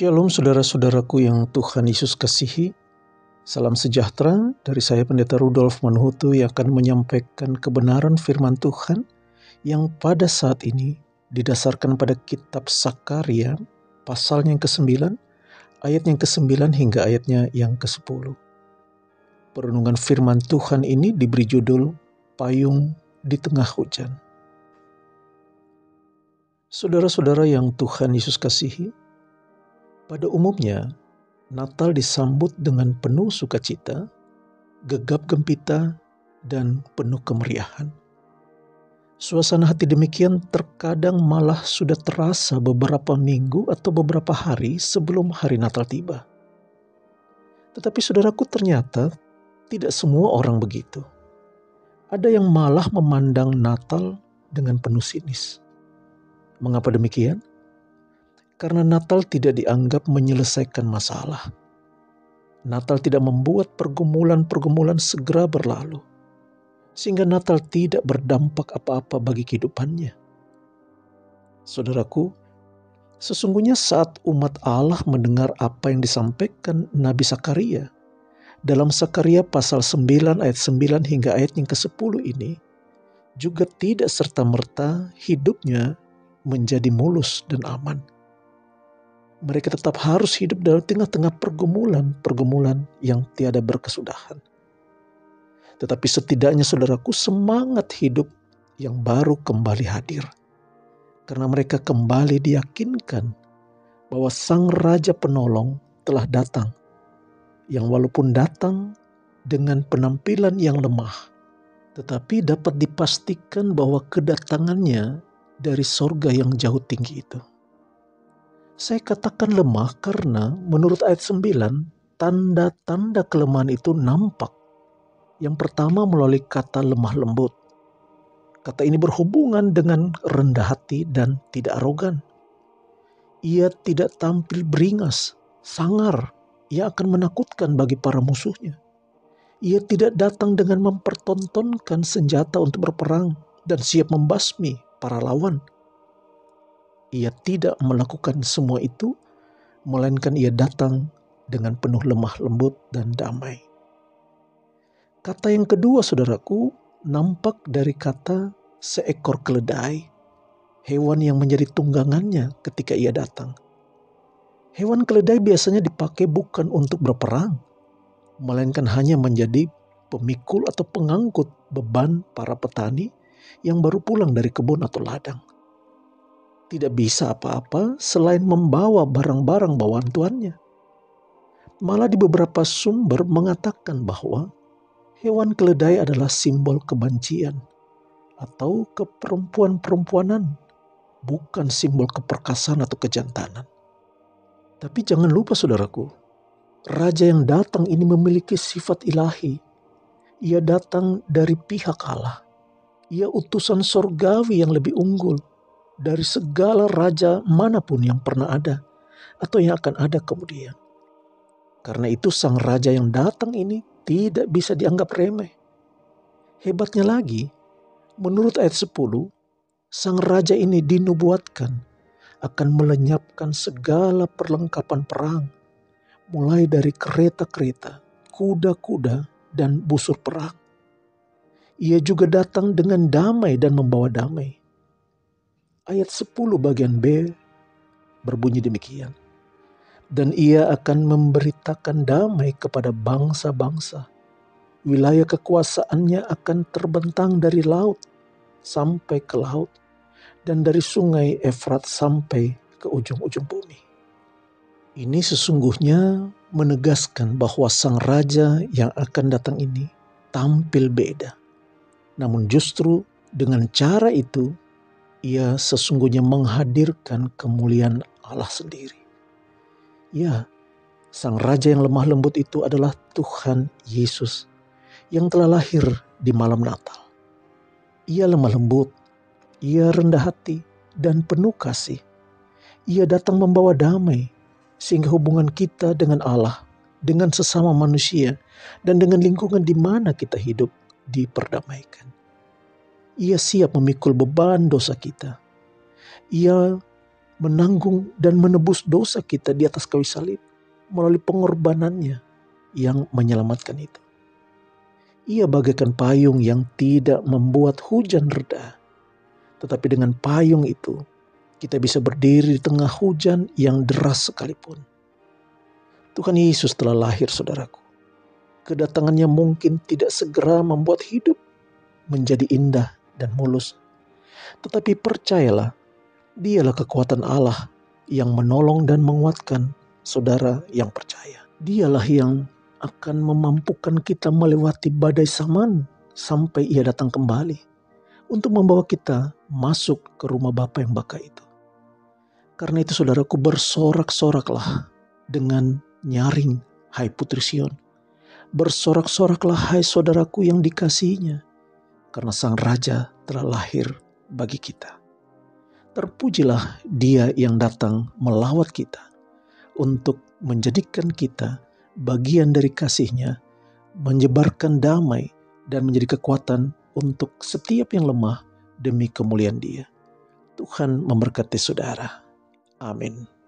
Shalom saudara-saudaraku yang Tuhan Yesus kasihi. Salam sejahtera dari saya Pendeta Rudolf Manhutu yang akan menyampaikan kebenaran firman Tuhan yang pada saat ini didasarkan pada kitab Sakaria pasalnya yang ke-9, ayat yang ke-9 hingga ayatnya yang ke-10. Perenungan firman Tuhan ini diberi judul Payung di Tengah Hujan. Saudara-saudara yang Tuhan Yesus kasihi, pada umumnya, Natal disambut dengan penuh sukacita, gegap gempita, dan penuh kemeriahan. Suasana hati demikian terkadang malah sudah terasa beberapa minggu atau beberapa hari sebelum hari Natal tiba. Tetapi saudaraku, ternyata tidak semua orang begitu. Ada yang malah memandang Natal dengan penuh sinis. Mengapa demikian? Karena Natal tidak dianggap menyelesaikan masalah. Natal tidak membuat pergumulan-pergumulan segera berlalu, sehingga Natal tidak berdampak apa-apa bagi kehidupannya. Saudaraku, sesungguhnya saat umat Allah mendengar apa yang disampaikan Nabi Sakaria, dalam Sakaria pasal 9 ayat 9 hingga ayat yang ke-10 ini, juga tidak serta-merta hidupnya menjadi mulus dan aman. Mereka tetap harus hidup dalam tengah-tengah pergumulan yang tiada berkesudahan. Tetapi setidaknya saudaraku, semangat hidup yang baru kembali hadir. Karena mereka kembali diyakinkan bahwa Sang Raja Penolong telah datang. Yang walaupun datang dengan penampilan yang lemah, tetapi dapat dipastikan bahwa kedatangannya dari sorga yang jauh tinggi itu. Saya katakan lemah karena menurut ayat 9, tanda-tanda kelemahan itu nampak. Yang pertama melalui kata lemah lembut. Kata ini berhubungan dengan rendah hati dan tidak arogan. Ia tidak tampil beringas, sangar, yang akan menakutkan bagi para musuhnya. Ia tidak datang dengan mempertontonkan senjata untuk berperang dan siap membasmi para lawan. Ia tidak melakukan semua itu, melainkan ia datang dengan penuh lemah lembut dan damai. Kata yang kedua, saudaraku, nampak dari kata seekor keledai, hewan yang menjadi tunggangannya ketika ia datang. Hewan keledai biasanya dipakai bukan untuk berperang, melainkan hanya menjadi pemikul atau pengangkut beban para petani yang baru pulang dari kebun atau ladang. Tidak bisa apa-apa selain membawa barang-barang bawaan tuannya. Malah di beberapa sumber mengatakan bahwa hewan keledai adalah simbol kebencian atau keperempuan-perempuanan, bukan simbol keperkasaan atau kejantanan. Tapi jangan lupa saudaraku, raja yang datang ini memiliki sifat ilahi. Ia datang dari pihak Allah. Ia utusan sorgawi yang lebih unggul dari segala raja manapun yang pernah ada atau yang akan ada kemudian. Karena itu sang raja yang datang ini tidak bisa dianggap remeh. Hebatnya lagi, menurut ayat 10, sang raja ini dinubuatkan akan melenyapkan segala perlengkapan perang, mulai dari kereta-kereta, kuda-kuda, dan busur perang. Ia juga datang dengan damai dan membawa damai. Ayat 10 bagian B berbunyi demikian. Dan ia akan memberitakan damai kepada bangsa-bangsa. Wilayah kekuasaannya akan terbentang dari laut sampai ke laut, dan dari sungai Efrat sampai ke ujung-ujung bumi. Ini sesungguhnya menegaskan bahwa sang raja yang akan datang ini tampil beda. Namun justru dengan cara itu, ia sesungguhnya menghadirkan kemuliaan Allah sendiri. Ya, sang raja yang lemah lembut itu adalah Tuhan Yesus yang telah lahir di malam Natal. Ia lemah lembut, ia rendah hati dan penuh kasih. Ia datang membawa damai sehingga hubungan kita dengan Allah, dengan sesama manusia, dan dengan lingkungan di mana kita hidup diperdamaikan. Ia siap memikul beban dosa kita. Ia menanggung dan menebus dosa kita di atas kayu salib melalui pengorbanannya yang menyelamatkan itu. Ia bagaikan payung yang tidak membuat hujan reda, tetapi dengan payung itu kita bisa berdiri di tengah hujan yang deras sekalipun. Tuhan Yesus telah lahir, saudaraku. Kedatangannya mungkin tidak segera membuat hidup menjadi indah dan mulus. Tetapi percayalah, Dialah kekuatan Allah yang menolong dan menguatkan saudara yang percaya. Dialah yang akan memampukan kita melewati badai zaman sampai Ia datang kembali untuk membawa kita masuk ke rumah Bapa yang baka itu. Karena itu saudaraku, bersorak-soraklah dengan nyaring, hai Putri Sion. Bersorak-soraklah hai saudaraku yang dikasihinya, karena Sang Raja telah lahir bagi kita. Terpujilah Dia yang datang melawat kita untuk menjadikan kita bagian dari kasih-Nya, menyebarkan damai dan menjadi kekuatan untuk setiap yang lemah demi kemuliaan Dia. Tuhan memberkati saudara. Amin.